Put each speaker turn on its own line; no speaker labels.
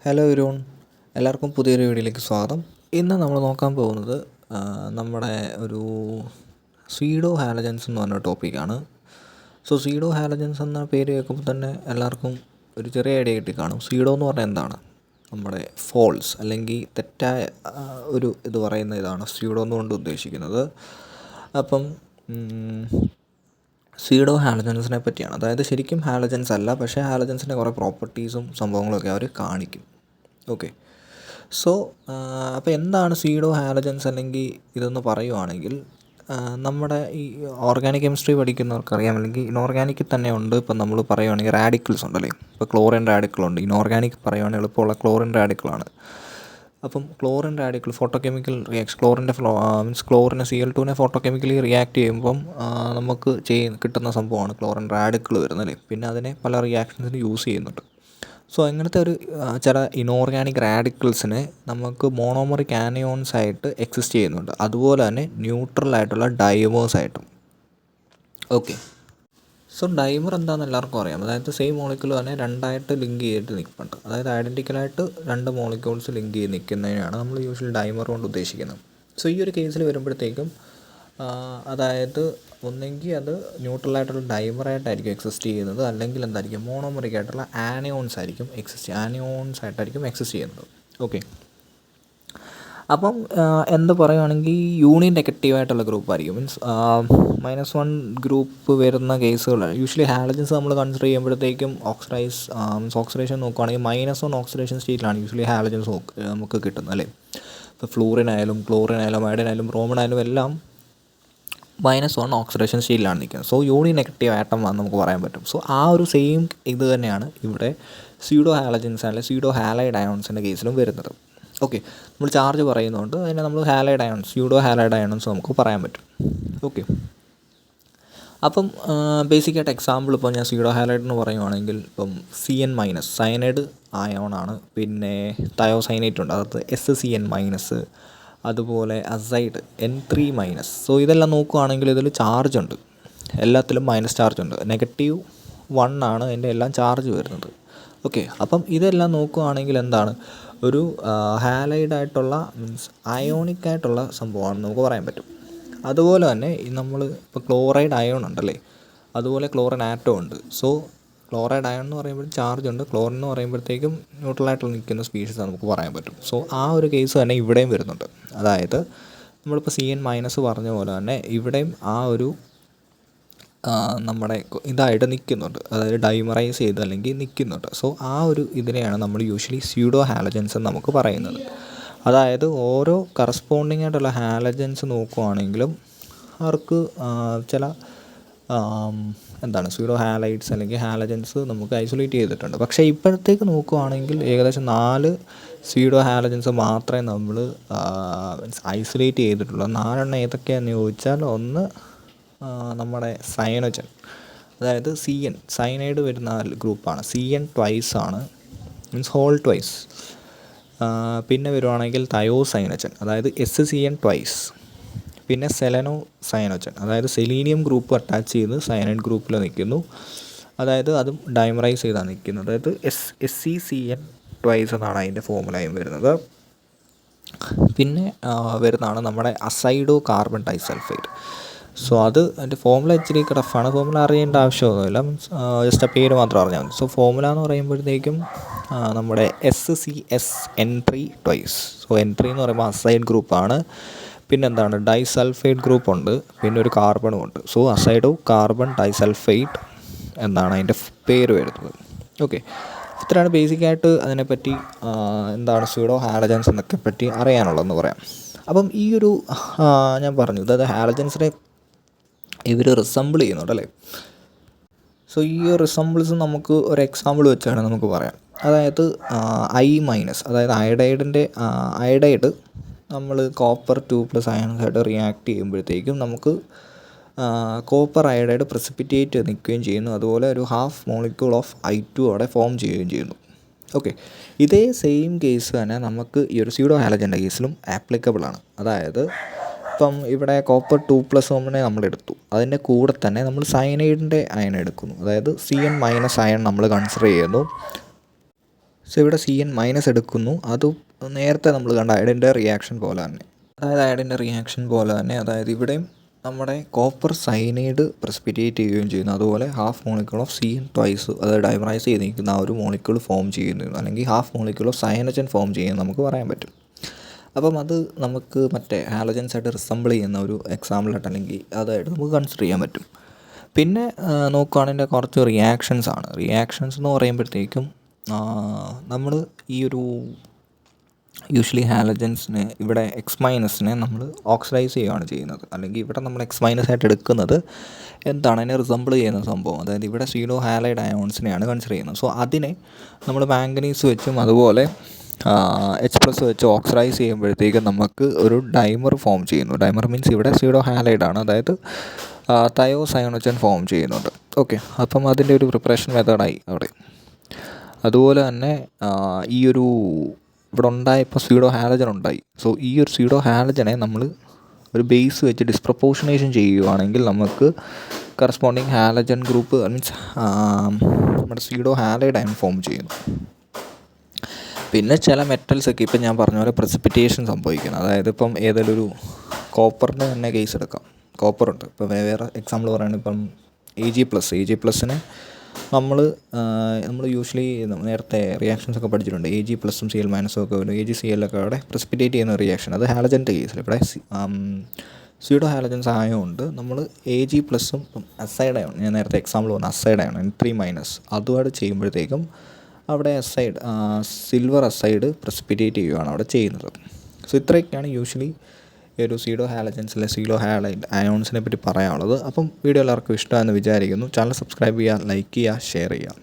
Hello everyone, എല്ലാവർക്കും പുതിയൊരു വീഡിയോയിലേക്ക് സ്വാഗതം. ഇന്ന് നമ്മൾ നോക്കാൻ പോകുന്നത് നമ്മുടെ ഒരു സ്യൂഡോ ഹാലജൻസ് എന്ന് പറഞ്ഞ ടോപ്പിക്കാണ്. സ്യൂഡോ ഹാലജൻസ് എന്ന പേര് കേൾക്കുമ്പോൾ തന്നെ എല്ലാവർക്കും ഒരു ചെറിയ ഐഡിയ കിട്ടി കാണും. സ്യൂഡോ എന്ന് പറഞ്ഞാൽ എന്താണ്? നമ്മുടെ ഫോൾസ് അല്ലെങ്കിൽ തെറ്റായ ഒരു ഇത് പറയുന്ന ഇതാണ് സ്യൂഡോ എന്നുകൊണ്ട് ഉദ്ദേശിക്കുന്നത്. അപ്പം സ്യൂഡോ ഹാലജൻസിനെ പറ്റിയാണ്. അതായത് ശരിക്കും ഹാലജൻസ് അല്ല, പക്ഷേ ഹാലജൻസിൻ്റെ കുറേ പ്രോപ്പർട്ടീസും സംഭവങ്ങളൊക്കെ അവർ കാണിക്കും. ഓക്കെ, സോ അപ്പോൾ എന്താണ് സ്യൂഡോ ഹാലജൻസ് അല്ലെങ്കിൽ ഇതെന്ന് പറയുവാണെങ്കിൽ, നമ്മുടെ ഈ ഓർഗാനിക് കെമിസ്ട്രി പഠിക്കുന്നവർക്കറിയാം, അല്ലെങ്കിൽ ഇനോർഗാനിക്കിൽ തന്നെ ഉണ്ട്. ഇപ്പം നമ്മൾ പറയുവാണെങ്കിൽ റാഡിക്കിൾസ് ഉണ്ടല്ലേ, ഇപ്പോൾ ക്ലോറിൻ റാഡിക്കിളുണ്ട്. ഇനോർഗാനിക് പറയുവാണെങ്കിൽ എളുപ്പമുള്ള ക്ലോറിൻ റാഡിക്കിളാണ്. അപ്പം ക്ലോറിൻ റാഡിക്കിൾ ഫോട്ടോകെമിക്കൽ റിയാക്ഷൻ, ക്ലോറിനെ Cl2നെ ഫോട്ടോകെമിക്കലി റിയാക്ട് ചെയ്യുമ്പം നമുക്ക് കിട്ടുന്ന സംഭവമാണ് ക്ലോറിൻ റാഡിക്കിൾ വരുന്നത് അല്ലേ. പിന്നെ അതിനെ പല റിയാക്ഷൻസിന് യൂസ് ചെയ്യുന്നുണ്ട്. സോ അങ്ങനത്തെ ഒരു ചില ഇനോർഗാനിക് റാഡിക്കിൾസിനെ നമുക്ക് മോണോമറിക് ആനയോൺസ് ആയിട്ട് എക്സിസ്റ്റ് ചെയ്യുന്നുണ്ട്. അതുപോലെ തന്നെ ന്യൂട്രൽ ആയിട്ടുള്ള ഡൈമേഴ്സ് ആയിട്ടും. ഓക്കെ, സോ ഡൈമർ എന്താണെന്ന് എല്ലാവർക്കും അറിയാം. അതായത് സെയിം മോളിക്യൂൾ തന്നെ രണ്ടായിട്ട് ലിങ്ക് ചെയ്തിട്ട് നിൽപ്പുണ്ട്. അതായത് ഐഡൻറ്റിക്കലായിട്ട് രണ്ട് മോളിക്യൂൾസ് ലിങ്ക് ചെയ്ത് നിൽക്കുന്നതിനാണ് നമ്മൾ യൂഷ്വലി ഡൈമർ കൊണ്ട് ഉദ്ദേശിക്കുന്നത്. സോ ഈ ഒരു കേസിൽ വരുമ്പോഴത്തേക്കും അതായത് ഒന്നെങ്കിൽ അത് ന്യൂട്രലായിട്ടുള്ള ഡൈമറായിട്ടായിരിക്കും എക്സിസ്റ്റ് ചെയ്യുന്നത്, അല്ലെങ്കിൽ എന്തായിരിക്കും മോണോമറിക് ആയിട്ടുള്ള ആനയോൺസ് ആയിട്ടായിരിക്കും എക്സിസ്റ്റ് ചെയ്യുന്നത്. ഓക്കെ, അപ്പം എന്ത് പറയുകയാണെങ്കിൽ യൂണി നെഗറ്റീവായിട്ടുള്ള ഗ്രൂപ്പായിരിക്കും. -1 ഗ്രൂപ്പ് വരുന്ന കേസുകൾ യൂഷ്വലി ഹാലജൻസ് നമ്മൾ കൺസിഡർ ചെയ്യുമ്പോഴത്തേക്കും ഓക്സിഡേഷൻ നോക്കുകയാണെങ്കിൽ -1 ഓക്സിഡേഷൻ സ്റ്റേറ്റിലാണ് യൂഷ്വലി ഹാലജൻസ് നമുക്ക് കിട്ടുന്നത് അല്ലേ. ഇപ്പോൾ ഫ്ലൂറിനായാലും ക്ലോറിനായാലും അയഡിനായാലും ബ്രോമിനായാലും എല്ലാം -1 ഓക്സിഡേഷൻ സ്റ്റേറ്റിലാണ് നിൽക്കുന്നത്. സോ യൂണി നെഗറ്റീവ് ആറ്റം ആണെന്ന് നമുക്ക് പറയാൻ പറ്റും. സോ ആ ഒരു സെയിം ഇത് തന്നെയാണ് ഇവിടെ സ്യൂഡോ ഹാലജൻസ് അല്ലെങ്കിൽ സ്യൂഡോ ഹാലൈഡ് അയോൺസിൻ്റെ കേസിലും വരുന്നത്. ഓക്കെ, നമ്മൾ ചാർജ് പറയുന്നതുകൊണ്ട് അതിനെ നമ്മൾ halide ions, pseudo halide ions നമുക്ക് പറയാൻ പറ്റും. ഓക്കെ, അപ്പം ബേസിക്കായിട്ട് എക്സാമ്പിൾ ഇപ്പോൾ ഞാൻ സ്യൂഡോ ഹാലൈഡ് എന്ന് പറയുവാണെങ്കിൽ ഇപ്പം CN- സയനൈഡ് അയോണാണ്. പിന്നെ തയോസൈനേറ്റ് ഉണ്ട്, അതായത് SCN-, അതുപോലെ അസൈഡ് N3-. സോ ഇതെല്ലാം നോക്കുകയാണെങ്കിൽ ഇതിൽ ചാർജ് ഉണ്ട്, എല്ലാത്തിലും മൈനസ് ചാർജ് ഉണ്ട്. -1 ആണ് അതിൻ്റെ എല്ലാം ചാർജ് വരുന്നത്. ഓക്കെ, അപ്പം ഇതെല്ലാം നോക്കുകയാണെങ്കിൽ എന്താണ് ഒരു ഹാലൈഡ് ആയിട്ടുള്ള അയോണിക് ആയിട്ടുള്ള സംഭവമാണെന്ന് നമുക്ക് പറയാൻ പറ്റും. അതുപോലെ തന്നെ നമ്മൾ ഇപ്പോൾ ക്ലോറൈഡ് അയോൺ ഉണ്ടല്ലേ, അതുപോലെ ക്ലോറിൻ ആറ്റം ഉണ്ട്. സോ ക്ലോറൈഡ് അയോൺ എന്ന് പറയുമ്പോൾ ചാർജ് ഉണ്ട്, ക്ലോറിൻ എന്ന് പറയുമ്പോഴത്തേക്കും ന്യൂട്രലായിട്ടുള്ള നിൽക്കുന്ന സ്പീഷീസ് നമുക്ക് പറയാൻ പറ്റും. സോ ആ ഒരു കേസ് തന്നെ ഇവിടെയും വരുന്നുണ്ട്. അതായത് നമ്മളിപ്പോൾ CN- പറഞ്ഞ പോലെ തന്നെ ഇവിടെയും ആ ഒരു നമ്മുടെ ഇതായിട്ട് നിൽക്കുന്നുണ്ട്, അതായത് ഡൈമറൈസ് ചെയ്ത് അല്ലെങ്കിൽ നിൽക്കുന്നുണ്ട്. സോ ആ ഒരു ഇതിനെയാണ് നമ്മൾ യൂഷ്വലി സ്യൂഡോ ഹാലജൻസ് എന്ന് നമുക്ക് പറയുന്നത്. അതായത് ഓരോ കറസ്പോണ്ടിങ് ആയിട്ടുള്ള ഹാലജൻസ് നോക്കുവാണെങ്കിലും അവർക്ക് ചില സ്യൂഡോ ഹാലൈഡ്സ് അല്ലെങ്കിൽ ഹാലജൻസ് നമുക്ക് ഐസൊലേറ്റ് ചെയ്തിട്ടുണ്ട്. പക്ഷേ ഇപ്പോഴത്തേക്ക് നോക്കുവാണെങ്കിൽ ഏകദേശം 4 സ്യൂഡോ ഹാലജൻസ് മാത്രമേ നമ്മൾ ഐസൊലേറ്റ് ചെയ്തിട്ടുള്ളൂ. 4 ഏതൊക്കെയാണെന്ന് ചോദിച്ചാൽ, ഒന്ന് നമ്മുടെ സയനോജൻ, അതായത് സയനൈഡ് വരുന്ന ഗ്രൂപ്പാണ്. CN ട്വൈസ് ആണ്, ഹോൾ ട്വൈസ്. പിന്നെ വരുവാണെങ്കിൽ തയോസൈനോജൻ, അതായത് SCN ട്വൈസ്. പിന്നെ സെലനോ സയനോജൻ, അതായത് സെലീനിയം ഗ്രൂപ്പ് അറ്റാച്ച് ചെയ്ത് സയനൈഡ് ഗ്രൂപ്പിൽ നിൽക്കുന്നു, അതായത് അതും ഡൈമറൈസ് ചെയ്താണ് നിൽക്കുന്നത്. അതായത് SCCN ട്വൈസ് എന്നാണ് അതിൻ്റെ ഫോർമുലയും വരുന്നത്. പിന്നെ വരുന്നതാണ് നമ്മുടെ അസൈഡോ കാർബൺ ഡൈസൾഫൈഡ്. സോ അത് അതിൻ്റെ ഫോർമുല ഇച്ചിരി ടഫാണ്, ഫോർമുല അറിയേണ്ട ആവശ്യമൊന്നുമില്ല, ജസ്റ്റ് ആ പേര് മാത്രം അറിഞ്ഞാൽ മതി. സോ ഫോർമുല എന്ന് പറയുമ്പോഴത്തേക്കും നമ്മുടെ SCSN3 ട്വൈസ്. സോ N3 എന്ന് പറയുമ്പോൾ അസൈഡ് ഗ്രൂപ്പാണ്. പിന്നെന്താണ് ഡൈസൾഫൈഡ് ഗ്രൂപ്പുണ്ട്, പിന്നെ ഒരു കാർബണും ഉണ്ട്. സോ അസൈഡോ കാർബൺ ഡൈസൾഫൈഡ് എന്നാണ് അതിൻ്റെ പേര് വരുന്നത്. ഓക്കെ, ഇത്രയാണ് ബേസിക്കായിട്ട് അതിനെപ്പറ്റി എന്താണ് സ്യൂഡോ ഹാലജൻസ് എന്നൊക്കെ പറ്റി അറിയാനുള്ളതെന്ന് പറയാം. അപ്പം ഈ ഒരു ഞാൻ പറഞ്ഞു, അതായത് ഹാലജൻസിനെ ഇവർ റിസംബിൾ ചെയ്യുന്നുണ്ട് അല്ലേ. സോ ഈ റിസംബിൾസ് നമുക്ക് ഒരു എക്സാമ്പിൾ വെച്ചാണ് നമുക്ക് പറയാം. അതായത് I-, അതായത് അയഡൈഡ് നമ്മൾ കോപ്പർ 2+ അയൺസായിട്ട് റിയാക്ട് ചെയ്യുമ്പോഴത്തേക്കും നമുക്ക് കോപ്പർ അയഡൈഡ് പ്രസിപ്പിറ്റേറ്റ് നിൽക്കുകയും ചെയ്യുന്നു. അതുപോലെ ഒരു ഹാഫ് മോളിക്യൂൾ ഓഫ് I2 അവിടെ ഫോം ചെയ്യുകയും ചെയ്യുന്നു. ഓക്കെ, ഇതേ സെയിം കേസ് തന്നെ നമുക്ക് ഈ ഒരു സ്യൂഡോ ഹാലജൻ്റെ കേസിലും ആപ്ലിക്കബിൾ ആണ്. അതായത് ഇപ്പം ഇവിടെ കോപ്പർ 2+1 നമ്മളെടുത്തു, അതിൻ്റെ കൂടെ തന്നെ നമ്മൾ സയനൈഡിൻ്റെ അയൺ എടുക്കുന്നു, അതായത് CN- അയൺ നമ്മൾ കൺസിഡർ ചെയ്യുന്നു. സോ ഇവിടെ CN- എടുക്കുന്നു. അത് നേരത്തെ നമ്മൾ കണ്ട അയഡിൻ്റെ റിയാക്ഷൻ പോലെ തന്നെ, അതായത് ഇവിടെയും നമ്മുടെ കോപ്പർ സയനൈഡ് പ്രസിപ്പിറ്റേറ്റ് ചെയ്യുകയും ചെയ്യുന്നു. അതുപോലെ half molecule of CN twice, അത് ഡൈമറൈസ് ചെയ്ത് നിൽക്കുന്ന ആ ഒരു മോളിക്യൂൾ ഫോം ചെയ്യുന്നു, അല്ലെങ്കിൽ ഹാഫ് മോളിക്യൂൾ ഓഫ് സയനജൻ ഫോം ചെയ്യുന്നു നമുക്ക് പറയാൻ പറ്റും. അപ്പം അത് നമുക്ക് മറ്റേ ഹാലജൻസായിട്ട് റിസംബിൾ ചെയ്യുന്ന ഒരു എക്സാമ്പിളായിട്ട് അല്ലെങ്കിൽ അതായിട്ട് നമുക്ക് കൺസിഡർ ചെയ്യാൻ പറ്റും. പിന്നെ നോക്കുകയാണെങ്കിൽ കുറച്ച് റിയാക്ഷൻസ് എന്ന് പറയുമ്പോഴത്തേക്കും നമ്മൾ ഈ ഒരു യൂഷ്വലി ഹാലജൻസിനെ ഇവിടെ X- നമ്മൾ ഓക്സിഡൈസ് ചെയ്യുകയാണ് ചെയ്യുന്നത്, അല്ലെങ്കിൽ ഇവിടെ നമ്മൾ X- ആയിട്ട് എടുക്കുന്നത് എന്താണ് അതിനെ റിസംബിൾ ചെയ്യുന്ന സംഭവം, അതായത് ഇവിടെ സീഡോ ഹാലൈഡ് അയോൺസിനെയാണ് കൺസിഡർ ചെയ്യുന്നത്. സോ അതിനെ നമ്മൾ മാംഗനീസ് വെച്ചും അതുപോലെ H+ വെച്ച് ഓക്സിഡൈസ് ചെയ്യുമ്പോഴത്തേക്കും നമുക്ക് ഒരു ഡൈമർ ഫോം ചെയ്യുന്നു. ഡൈമർ മീൻസ് ഇവിടെ സീഡോ ഹാലൈഡ് ആണ്, അതായത് തയോസയനോജൻ ഫോം ചെയ്യുന്നുണ്ട്. ഓക്കെ, അപ്പം അതിൻ്റെ ഒരു പ്രിപ്പറേഷൻ മെത്തേഡായി അവിടെ. അതുപോലെ തന്നെ ഈ ഒരു ഇവിടെ ഉണ്ടായപ്പോൾ സീഡോ ഹാലജൻ ഉണ്ടായി. സോ ഈ ഒരു സീഡോ ഹാലജനെ നമ്മൾ ഒരു ബേസ് വെച്ച് ഡിസ്പ്രപ്പോർഷനേഷൻ ചെയ്യുകയാണെങ്കിൽ നമുക്ക് കറസ്പോണ്ടിങ് ഹാലജൻ ഗ്രൂപ്പ് മീൻസ് നമ്മുടെ സീഡോ ഹാലൈഡ് അയൺ ഫോം ചെയ്യുന്നു. പിന്നെ ചില മെറ്റൽസൊക്കെ ഇപ്പം ഞാൻ പറഞ്ഞ പോലെ പ്രസിപ്പിറ്റേഷൻ സംഭവിക്കണം. അതായത് ഇപ്പം ഏതെങ്കിലും ഒരു കോപ്പറിൻ്റെ തന്നെ കേസ് എടുക്കാം. കോപ്പറുണ്ട്, ഇപ്പം വേറെ എക്സാമ്പിൾ പറയുകയാണെങ്കിൽ ഇപ്പം AG+നെ നമ്മൾ യൂഷ്വലി നേരത്തെ റിയാക്ഷൻസൊക്കെ പഠിച്ചിട്ടുണ്ട്. AG+ഉം Cl- ഒക്കെ വരും. AgCl ഒക്കെ അവിടെ പ്രസിപ്പിറ്റേറ്റ് ചെയ്യുന്ന റിയാക്ഷൻ, അത് ഹാലജൻ്റെ കേസിൽ. ഇവിടെ സ്യൂഡോ ഹാലജൻസ് ആയതുകൊണ്ട് നമ്മൾ AG+ഉം അസൈഡ് അയോൺ, ഞാൻ നേരത്തെ എക്സാമ്പിൾ പറഞ്ഞു അസൈഡ് അയോൺ N3- അതുമായിട്ട് ചെയ്യുമ്പോഴത്തേക്കും അവിടെ സിൽവർ അസൈഡ് പ്രസിപ്പിറ്റേറ്റ് ചെയ്യുകയാണ് അവിടെ ചെയ്യുന്നത്. സോ ഇത്രയൊക്കെയാണ് യൂഷ്വലി ഒരു സീഡോ ഹാലജൻസിലെ സീഡോ ഹാലൈഡ് അയോൺസിനെ പറ്റി പറയാനുള്ളത്. അപ്പം വീഡിയോ എല്ലാവർക്കും ഇഷ്ടമാണെന്ന് വിചാരിക്കുന്നു. ചാനൽ സബ്സ്ക്രൈബ് ചെയ്യുക, ലൈക്ക് ചെയ്യുക, ഷെയർ ചെയ്യുക.